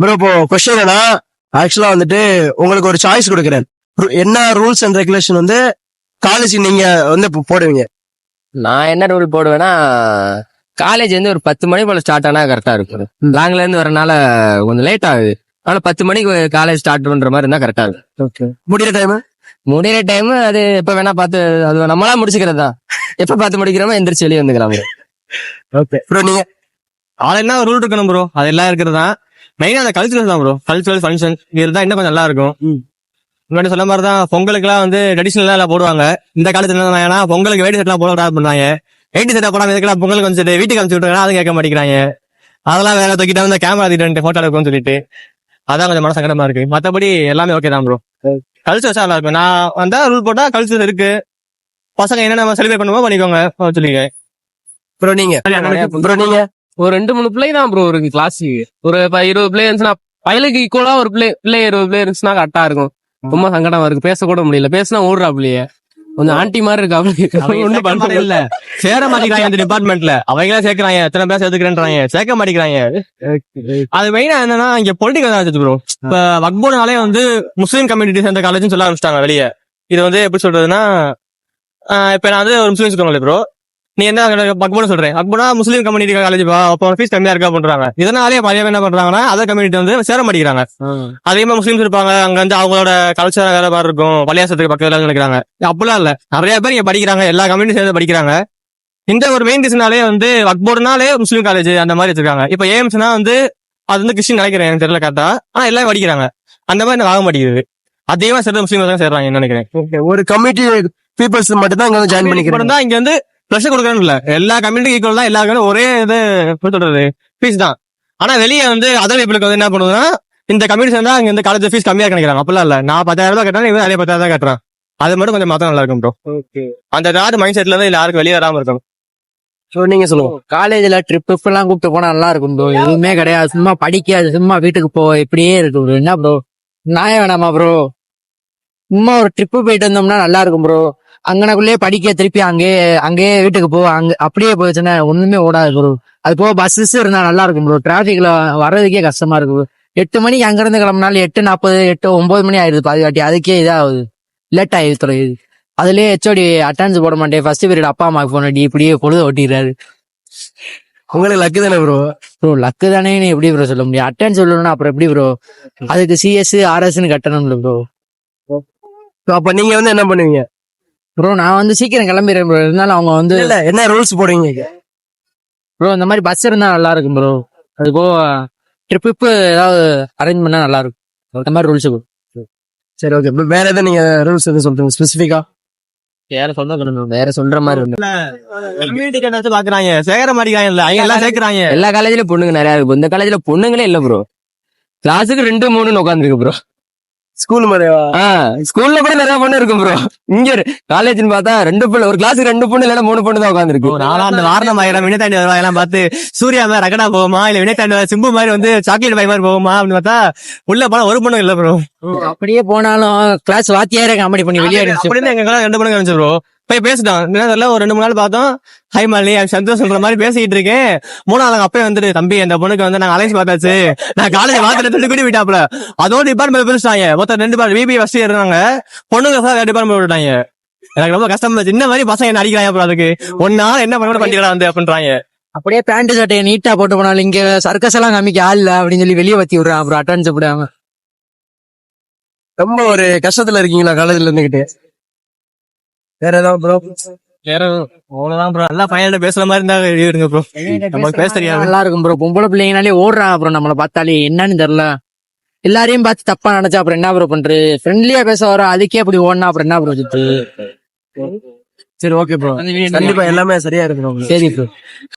Bro இப்போ question என்னன்னா, ஆக்சுவலா வந்துட்டு உங்களுக்கு ஒரு சாய்ஸ் கொடுக்குறேன். என்ன ரூல்ஸ் அண்ட் ரெகுலேஷன் வந்து காலேஜ் நீங்க வந்து போடுவீங்க? நான் என்ன ரூல் போடுவேன்னா, காலேஜ் வந்து ஒரு 10 மணி போல ஸ்டார்ட் ஆனா கரெக்டா இருக்கும். லாங்ல இருந்து வரனால கொஞ்சம் லேட் ஆகுது. அதனால 10 மணிக்கு காலேஜ் ஸ்டார்ட் பண்ற மாதிரி இருந்தா கரெக்டா இருக்கும். ஓகே. முடிகிற டைம் அது எப்ப வேணா பார்த்து அது நம்மளா முடிச்சுக்கிறது தான். எப்ப பார்த்து முடிக்கிறோமோ எந்திரிச்சு வெளியே வந்துக்கலாம். Okay bro. நீங்க என்ன ரூல் இருக்கணும் ப்ரோ, அது எல்லாம் இருக்கிறது தான். மெயினா அந்த கல்ச்சுரல் தான் ப்ரோ. கல்ச்சுரல் ஃபங்க்ஷன் இருந்தா இன்னும் கொஞ்சம் நல்லா இருக்கும். முன்னாடி சொன்ன மாதிரி தான் பொங்கலுக்குலாம் வந்து ட்ரெடிஷனலா எல்லாம் போடுவாங்க. இந்த காலத்துல என்ன பொங்கலுக்கு வேட்டி செட்லாம் போட பண்ணுவாங்க. வேட்டி செட்டா போடாம இதுக்கெல்லாம் பொங்கலுக்கு வந்து வீட்டுக்கு அனுப்பிச்சு விட்டுருக்காங்க, அதுவும் கேட்க மாட்டேங்கிறாங்க. அதெல்லாம் வேற தூக்கிட்டா வந்து கேமரா தூக்கிட்டு போட்டோ எடுக்கும்னு சொல்லிட்டு அதான் கொஞ்சம் மன சங்கடமா இருக்கு. மத்தபடி எல்லாமே ஓகே தான் ப்ரோ. கல்ச்சர்ஸ் நல்லா இருக்கும். நான் வந்தா ரூல் போட்டா கல்ச்சர் இருக்கு, பசங்க என்னென்ன செலிப்ரேட் பண்ணுவோம் பண்ணிக்கோங்க சொல்லிங்க. ப்ரோ நீங்க ஒரு 2-3 பிள்ளை தான் ப்ரோ இருக்கு கிளாஸுக்கு. ஒரு 20 பிள்ளை இருந்துச்சுன்னா பயலுக்கு ஈக்குவலா ஒரு பிள்ளை 20 பிள்ளை இருந்துச்சுன்னா கரெக்டா இருக்கும். ரொம்ப சங்கடமா இருக்கு, பேச கூட முடியல. பேசினா ஓடுறா பிள்ளைய, கொஞ்சம் ஆன்டி மாதிரி இருக்கா. ஒண்ணும் பண்ண இல்ல, சேர மாட்டேங்கிறாங்க அந்த டிபார்ட்மெண்ட்ல. அவங்களா சேர்க்கிறாங்க, எத்தனை பேர் சேர்த்துக்கிறேன்றாங்க, சேர்க்க மாட்டேங்கிறாங்க. அது மெயினா என்னன்னா இங்க பொலிட்டிக்கல் தான் ப்ரோ. இப்ப வக்போர்டுனாலே வந்து முஸ்லீம் கம்யூனிட்டி சேர்ந்த காலேஜ்னு சொல்ல ஆரம்பிச்சிட்டாங்க வெளியே. இது வந்து எப்படி சொல்றதுன்னா, இப்ப நான் வந்து ஒரு முஸ்லீம் சொல்லுவாங்களே ப்ரோ, நீ என்ன வக்போர்டு சொல்றேன், வக்போர்டா முஸ்லீம் கம்யூனிட்டி காலேஜ் அப்போ ஃபீஸ் கம்மியா இருக்கா பண்றாங்க. இதனாலே பழைய என்ன பண்றாங்கன்னா அதர் கம்யூனிட்டி வந்து சேர மாட்டேங்கிறாங்க. அதே மாதிரி முஸ்லீம்ஸ் இருப்பாங்க, அங்க வந்து அவங்களோட கல்ச்சர் வேற மாதிரி இருக்கும், பள்ளியாசத்துக்கு பக்கத்துல நினைக்கிறாங்க. அப்படிலாம் இல்ல, நிறைய பேர் இங்க படிக்கிறாங்க, எல்லா கம்யூனிட்டி சேர்ந்து படிக்கிறாங்க. இந்த ஒரு மெயின் ரீசனாலே வந்து வக்போர்டுனாலே முஸ்லீம் காலேஜ் அந்த மாதிரி வச்சிருக்காங்க. இப்ப ஏஎம்ஸ்னா வந்து அது வந்து கிறிஸ்டின் நினைக்கிறேன், எனக்கு தெரியல கரெக்டா, ஆனா எல்லாம் படிக்கிறாங்க. அந்த மாதிரி எனக்கு ஆக மாட்டேங்குது. அதிகமா சேர்ந்து முஸ்லீம் தான் சேர்றாங்க நினைக்கிறேன். ஒரு கம்யூனிட்டி பீப்புள்ஸ் மட்டும் தான் இங்க வந்து ஜாயின் பண்ணிக்கிறோம். இங்க வந்து ப்ரெஷர் கொடுக்கணும் இல்ல, எல்லா கம்யூனிட்டி ஈக்குவல் தான், எல்லாருக்கும் ஒரே இது சொல்றது ஃபீஸ் தான். ஆனா வெளியே வந்து அதர் பீப்புளுக்கு வந்து என்ன பண்ணுதுன்னா, இந்த கம்யூனிட்டி சேர்ந்தா இங்க இந்த காலேஜ் ஃபீஸ் கம்மியா நினைக்கிறாங்க. அப்படிலாம் இல்ல, நான் 10,000 ரூபாய் கட்டுறேன், இவன் அதே 10,000 தான் கட்டுறான். அது மட்டும் கொஞ்சம் மாத்தம் நல்லா இருக்கும் ப்ரோ. அந்த ராடு மைண்ட் செட்ல இருந்து யாருக்கும் வெளியே வராம இருக்கணும். நீங்க சொல்லுங்க. காலேஜ்ல ட்ரிப் எல்லாம் கூப்பிட்டு போனா நல்லா இருக்கும் ப்ரோ. எதுவுமே கிடையாது, சும்மா படிக்காது, சும்மா வீட்டுக்கு போ, இப்படியே இருக்கு ப்ரோ. என்ன ப்ரோ நியாயம் வேணாமா ப்ரோ? சும்மா ஒரு ட்ரிப்பு போயிட்டு வந்தோம்னா நல்லா இருக்கும் ப்ரோ. அங்கனக்குள்ளேயே படிக்க, திருப்பி அங்கேயே வீட்டுக்கு போ, அங்க அப்படியே போயிடுச்சுன்னா ஒண்ணுமே ஓடாது ப்ரோ. அது போக பஸ் இருந்தா நல்லா இருக்கும் ப்ரோ. டிராபிக்ல வர்றதுக்கே கஷ்டமா இருக்கு ப்ரோ. 8 மணிக்கு அங்க இருந்து கிளம்பினாலும் 8:40, 9 மணி ஆயிடுது பாதி வாட்டி. அதுக்கே இதாகுது, லேட் ஆயிடுது. அதுலயே ஹெச்ஓடி அட்டெண்டன்ஸ் போட மாட்டேன், ஃபர்ஸ்ட் பீரியட் அப்பா அம்மாக்கு போன் அடி, இப்படியே பொழுது ஓட்டிடுறாரு. உங்களுக்கு லக்கு தானே ப்ரோ? லக்கு தானே எப்படி ப்ரோ சொல்ல முடியும்? அட்டெண்டன்ஸ் சொல்லணும்னா அப்புறம் எப்படி ப்ரோ? அதுக்கு சிஎஸ் ஆர்எஸ்ன்னு கட்டணும்ல ப்ரோ. அப்ப நீங்க வந்து என்ன பண்ணுவீங்க ப்ரோ? நான் வந்து சீக்கிரம் கிளம்பிடுறேன் ப்ரோ. இருந்தாலும் அவங்க வந்து என்ன ரூல்ஸ் போடுவீங்க ப்ரோ? இந்த மாதிரி பஸ் இருந்தா நல்லா இருக்கும் ப்ரோ. அது போக ட்ரிப்பு ஏதாவது அரேஞ்ச் பண்ணா நல்லா இருக்கும். அந்த மாதிரி ரூல்ஸ். சரி ஓகே. வேற எதாவது நீங்க ரூல்ஸ் எதுவும் சொல்றீங்க ஸ்பெசிஃபிக்கா? வேற சொல்ற மாதிரி பாக்குறாங்க, சேர மாட்டேங்கிறாங்க, எல்லாம் சேர்க்கிறாங்க. எல்லா காலேஜ்லயும் பொண்ணுங்க நிறைய இருக்கு. இந்த காலேஜ்ல பொண்ணுங்களே இல்ல ப்ரோ. கிளாஸுக்கு 2-3 உட்காந்துருக்கு ப்ரோ. ஸ்கூல் மாதிரியா? ஸ்கூல்ல கூட நிறைய பொண்ணு இருக்கும் ப்ரோ. இங்க காலேஜ்னு பார்த்தா 2 பொண்ணு, ஒரு கிளாஸுக்கு 2 பொண்ணு இல்ல 3 பொண்ணு தான் உட்காந்துருக்கு. நானும் அந்த வாரணம் ஆயிரம் வினைத்தாண்டி வருவாங்க பார்த்து சூர்யா மாதிரி ரகடா போகுமா, இல்ல வினைத்தாண்டி சிம்பு மாதிரி வந்து சாக்லேட் பாய் மாதிரி போகுமா அப்படின்னு பார்த்தா உள்ள போனா ஒரு பொண்ணு இல்ல ப்ரோ. அப்படியே போனாலும் கிளாஸ் வாத்தியாரே காமெடி பண்ணி வெளியே அப்படின்னு எங்க 2 பொண்ணு இருந்துச்சு ப்ரோ. போய் பேசிட்டோம், ஒரு 2-3 நாள் பார்த்தோம். ஹை மாலி சந்தோஷம் சொல்ற மாதிரி பேசிக்கிட்டு இருக்கேன். 3ஆவது அப்பயே வந்துட்டு, தம்பி அந்த பொண்ணுக்கு வந்து நாங்க அலைன்ஸ் பார்த்தாச்சு, நான் காலேஜ் மாத்திர கூட்டி விட்டாப்ல. அதோட டிபார்ட்மெண்ட் பிரிச்சுட்டாங்க. மொத்தம் 2 டிபார்ட்மெண்ட் பிபி ஃபர்ஸ்ட் இயர் இருந்தாங்க, பொண்ணுங்க டிபார்ட்மெண்ட் விட்டுட்டாங்க. எனக்கு ரொம்ப கஷ்டமா இந்த மாதிரி பசங்க என்ன அடிக்கிறாங்க அப்புறம் அதுக்கு ஒன்னால என்ன பண்ண பண்ணிக்கலாம் வந்து அப்படின்றாங்க. அப்படியே பேண்ட் சட்டையை நீட்டா போட்டு போனாலும் இங்க சர்க்கஸ் எல்லாம் காமிக்க ஆள் இல்ல அப்படின்னு சொல்லி வெளியே வத்தி விடுறான். அப்புறம் அட்டெண்டன்ஸ் போடாம ரொம்ப ஒரு கஷ்டத்துல இருக்கீங்களா காலேஜ்ல இருந்துகிட்டு? வேற ஏதாவது ப்ரோ? வேற அவ்வளவுதான் ப்ரோ. நல்லா பையன்கிட்ட பேசுற மாதிரி இருந்தா இருங்க ப்ரோ. நமக்கு பேச தெரியாது. நல்லா இருக்கும் ப்ரோ. பொம்பளை பிள்ளைங்கனாலே ஓடுறான். அப்புறம் நம்மளை பார்த்தாலே என்னன்னு தெரியல, எல்லாரையும் பார்த்து தப்பா நினைச்சா அப்புறம் என்ன ப்ரோ பண்றது? ஃப்ரெண்ட்லியா பேச வரோம், அதுக்கே அப்படி ஓடனா அப்புறம் என்ன ப்ரோ சுத்து? சரி ஓகே ப்ரோ, கண்டிப்பா எல்லாமே சரியா இருக்கு. சரி ப்ரோ.